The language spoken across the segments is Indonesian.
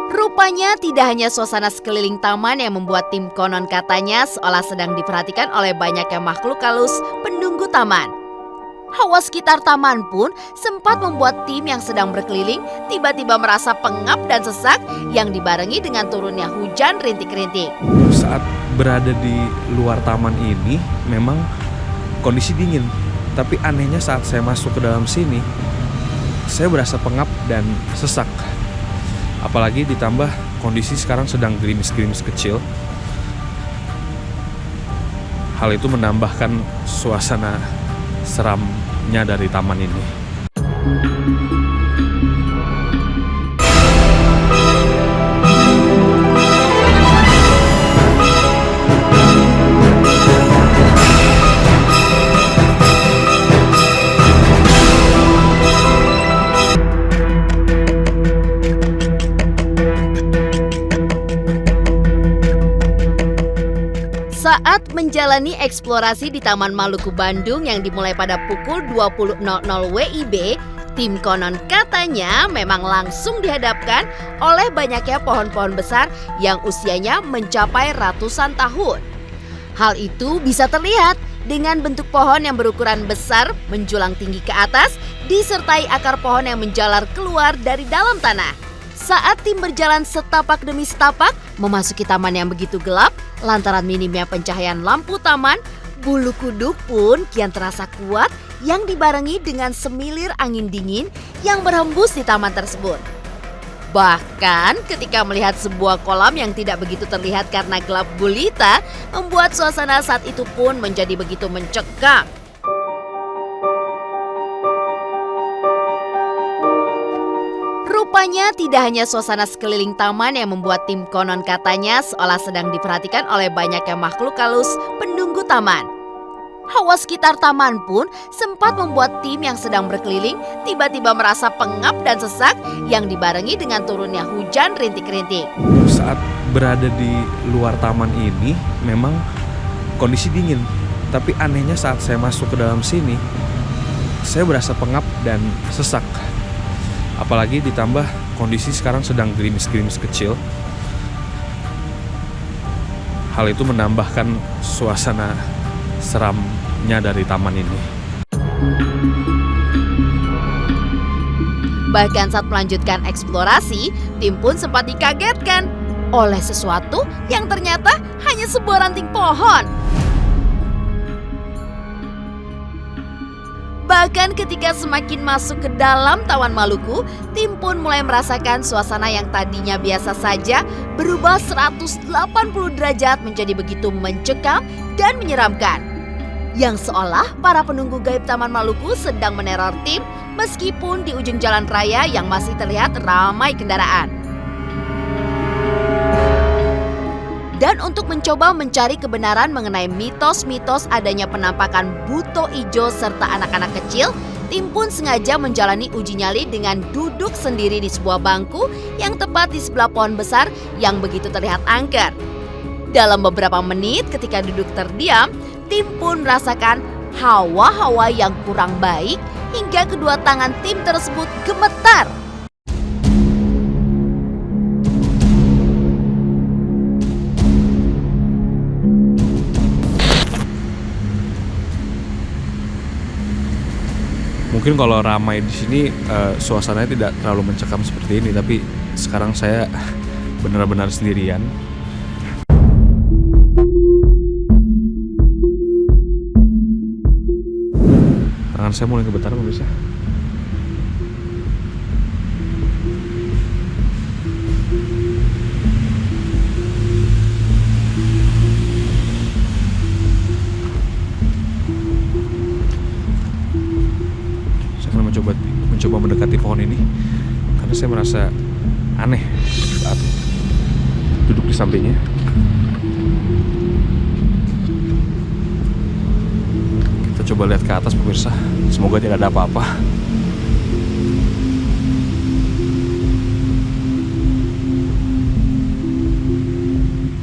Rupanya tidak hanya suasana sekeliling taman yang membuat tim konon katanya seolah sedang diperhatikan oleh banyaknya makhluk halus penunggu taman. Hawa sekitar taman pun sempat membuat tim yang sedang berkeliling tiba-tiba merasa pengap dan sesak yang dibarengi dengan turunnya hujan rintik-rintik. Saat berada di luar taman ini memang kondisi dingin, tapi anehnya saat saya masuk ke dalam sini, saya berasa pengap dan sesak. Apalagi ditambah kondisi sekarang sedang gerimis-gerimis kecil. Hal itu menambahkan suasana seramnya dari taman ini. Saat menjalani eksplorasi di Taman Maluku Bandung yang dimulai pada pukul 20.00 WIB, tim konon katanya memang langsung dihadapkan oleh banyaknya pohon-pohon besar yang usianya mencapai ratusan tahun. Hal itu bisa terlihat dengan bentuk pohon yang berukuran besar menjulang tinggi ke atas, disertai akar pohon yang menjalar keluar dari dalam tanah. Saat tim berjalan setapak demi setapak memasuki taman yang begitu gelap, lantaran minimnya pencahayaan lampu taman, bulu kuduk pun kian terasa kuat yang dibarengi dengan semilir angin dingin yang berhembus di taman tersebut. Bahkan ketika melihat sebuah kolam yang tidak begitu terlihat karena gelap gulita, membuat suasana saat itu pun menjadi begitu mencekam. Rupanya tidak hanya suasana sekeliling taman yang membuat tim konon katanya seolah sedang diperhatikan oleh banyaknya makhluk halus penunggu taman. Hawa sekitar taman pun sempat membuat tim yang sedang berkeliling tiba-tiba merasa pengap dan sesak yang dibarengi dengan turunnya hujan rintik-rintik. Saat berada di luar taman ini memang kondisi dingin, tapi anehnya saat saya masuk ke dalam sini, saya berasa pengap dan sesak. Apalagi ditambah kondisi sekarang sedang gerimis-gerimis kecil. Hal itu menambahkan suasana seramnya dari taman ini. Bahkan saat melanjutkan eksplorasi, tim pun sempat dikagetkan oleh sesuatu yang ternyata hanya sebuah ranting pohon. Bahkan ketika semakin masuk ke dalam Taman Maluku, tim pun mulai merasakan suasana yang tadinya biasa saja berubah 180 derajat menjadi begitu mencekam dan menyeramkan. Yang seolah para penunggu gaib Taman Maluku sedang meneror tim meskipun di ujung jalan raya yang masih terlihat ramai kendaraan. Dan untuk mencoba mencari kebenaran mengenai mitos-mitos adanya penampakan buto ijo serta anak-anak kecil, tim pun sengaja menjalani uji nyali dengan duduk sendiri di sebuah bangku yang tepat di sebelah pohon besar yang begitu terlihat angker. Dalam beberapa menit ketika duduk terdiam, tim pun merasakan hawa-hawa yang kurang baik hingga kedua tangan tim tersebut gemetar. Mungkin kalau ramai di sini suasananya tidak terlalu mencekam seperti ini, tapi sekarang saya benar-benar sendirian. Tangan saya mulai gemetar pemirsa. Mencoba mendekati pohon ini karena saya merasa aneh saat duduk di sampingnya. Kita coba lihat ke atas pemirsa, semoga tidak ada apa-apa.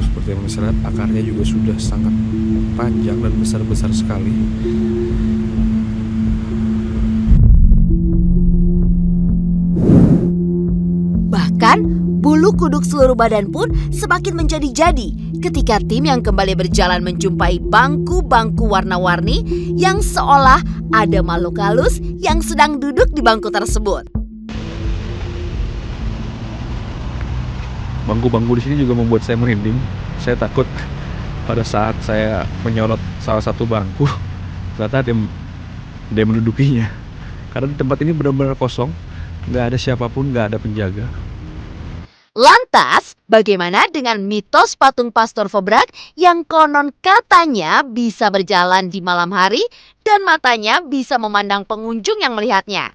Seperti yang bisa lihat, akarnya juga sudah sangat panjang dan besar-besar sekali. Bahkan bulu bulu kuduk seluruh badan pun semakin menjadi-jadi ketika tim yang kembali berjalan menjumpai bangku-bangku warna-warni yang seolah ada makhluk halus yang sedang duduk di bangku tersebut. Bangku-bangku di sini juga membuat saya merinding. Saya takut pada saat saya menyorot salah satu bangku, ternyata ada yang mendudukinya. Karena di tempat ini benar-benar kosong, nggak ada siapapun, nggak ada penjaga. Lantas, bagaimana dengan mitos patung Pastor Vobrak yang konon katanya bisa berjalan di malam hari dan matanya bisa memandang pengunjung yang melihatnya?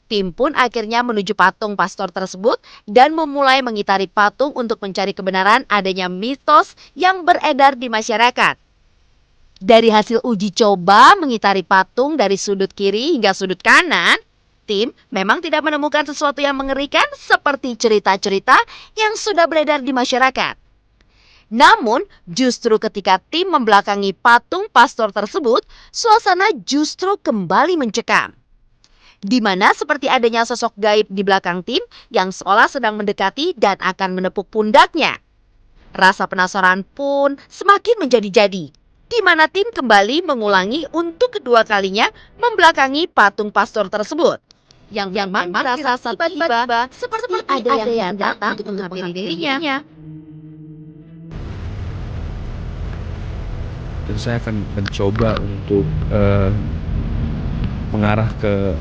Tim pun akhirnya menuju patung pastor tersebut dan memulai mengitari patung untuk mencari kebenaran adanya mitos yang beredar di masyarakat. Dari hasil uji coba mengitari patung dari sudut kiri hingga sudut kanan, tim memang tidak menemukan sesuatu yang mengerikan seperti cerita-cerita yang sudah beredar di masyarakat. Namun, justru ketika tim membelakangi patung pastor tersebut, suasana justru kembali mencekam. Di mana seperti adanya sosok gaib di belakang tim yang seolah sedang mendekati dan akan menepuk pundaknya. Rasa penasaran pun semakin menjadi-jadi, di mana tim kembali mengulangi untuk kedua kalinya membelakangi patung pastor tersebut. Yang memang merasa tiba-tiba seperti ada yang datang untuk menghampiri dirinya. Dan saya akan mencoba untuk mengarah ke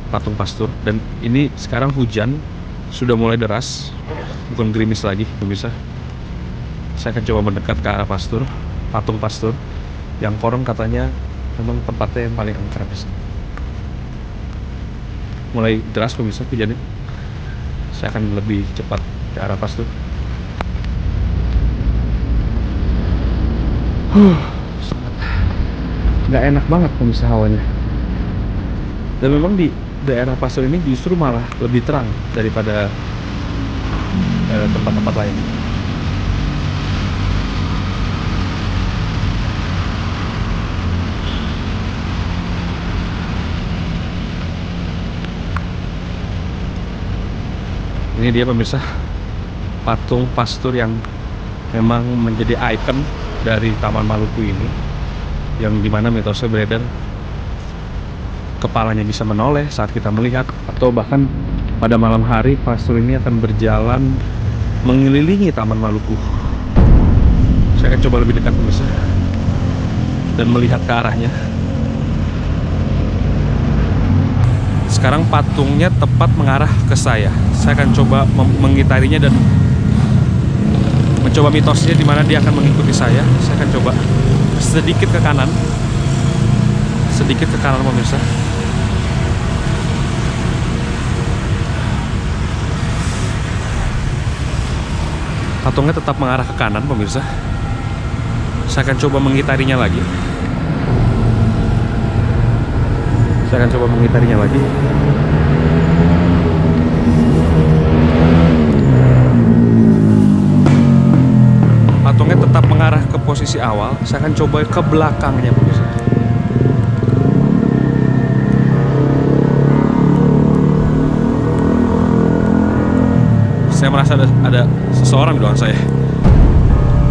patung pastor. Dan ini sekarang hujan sudah mulai deras, bukan gerimis lagi, pemirsa. Saya akan coba mendekat ke arah patung pastor yang konon katanya memang tempatnya yang paling angker di sini. Mulai deras pemirsa hujannya. Saya akan lebih cepat ke arah pastor. Sangat nggak enak banget pemirsa hawanya. Dan memang di daerah pastor ini justru malah lebih terang daripada tempat-tempat lain. Ini dia pemirsa, patung pastor yang memang menjadi ikon dari Taman Maluku ini, yang dimana mitosnya beredar kepalanya bisa menoleh saat kita melihat, atau bahkan pada malam hari pastor ini akan berjalan mengelilingi Taman Maluku. Saya akan coba lebih dekat pemirsa dan melihat ke arahnya. Sekarang patungnya tepat mengarah ke saya. Saya akan coba mengitarinya dan mencoba mitosnya di mana dia akan mengikuti saya. Saya akan coba sedikit ke kanan pemirsa. Patungnya tetap mengarah ke kanan pemirsa. Saya akan coba mengitarinya lagi. Patungnya tetap mengarah ke posisi awal. Saya akan coba ke belakangnya pemirsa. Saya merasa ada seseorang di belakang saya.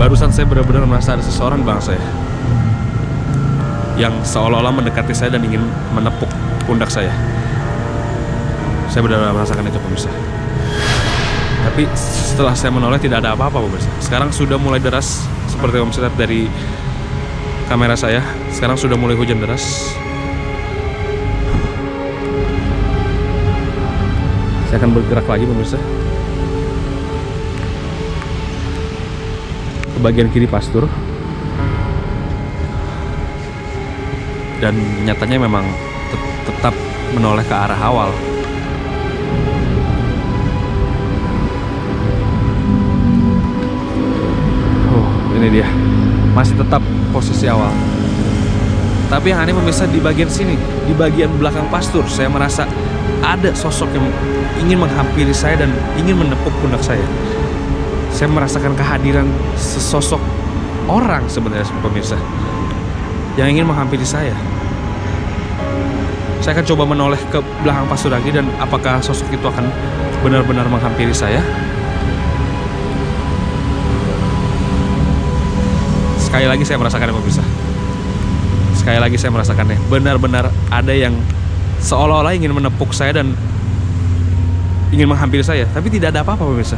Barusan saya benar-benar merasa ada seseorang di belakang saya yang seolah-olah mendekati saya dan ingin menepuk pundak saya. Saya benar-benar merasakan itu pemirsa. Tapi setelah saya menoleh tidak ada apa-apa pemirsa. Sekarang sudah mulai deras seperti yang bisa lihat dari kamera saya. Sekarang sudah mulai hujan deras. Saya akan bergerak lagi pemirsa ke bagian kiri pastur. Dan nyatanya memang tetap menoleh ke arah awal. Ini dia, masih tetap posisi awal. Tapi yang aneh pemirsa, di bagian sini, di bagian belakang pastur, saya merasa ada sosok yang ingin menghampiri saya dan ingin menepuk pundak saya. Saya merasakan kehadiran sesosok orang sebenarnya pemirsa yang ingin menghampiri saya. Saya akan coba menoleh ke belakang pastur lagi dan apakah sosok itu akan benar-benar menghampiri saya. sekali lagi saya merasakannya pemirsa. Sekali lagi saya merasakannya. Benar-benar ada yang seolah-olah ingin menepuk saya dan ingin menghampiri saya, tapi tidak ada apa-apa pemirsa.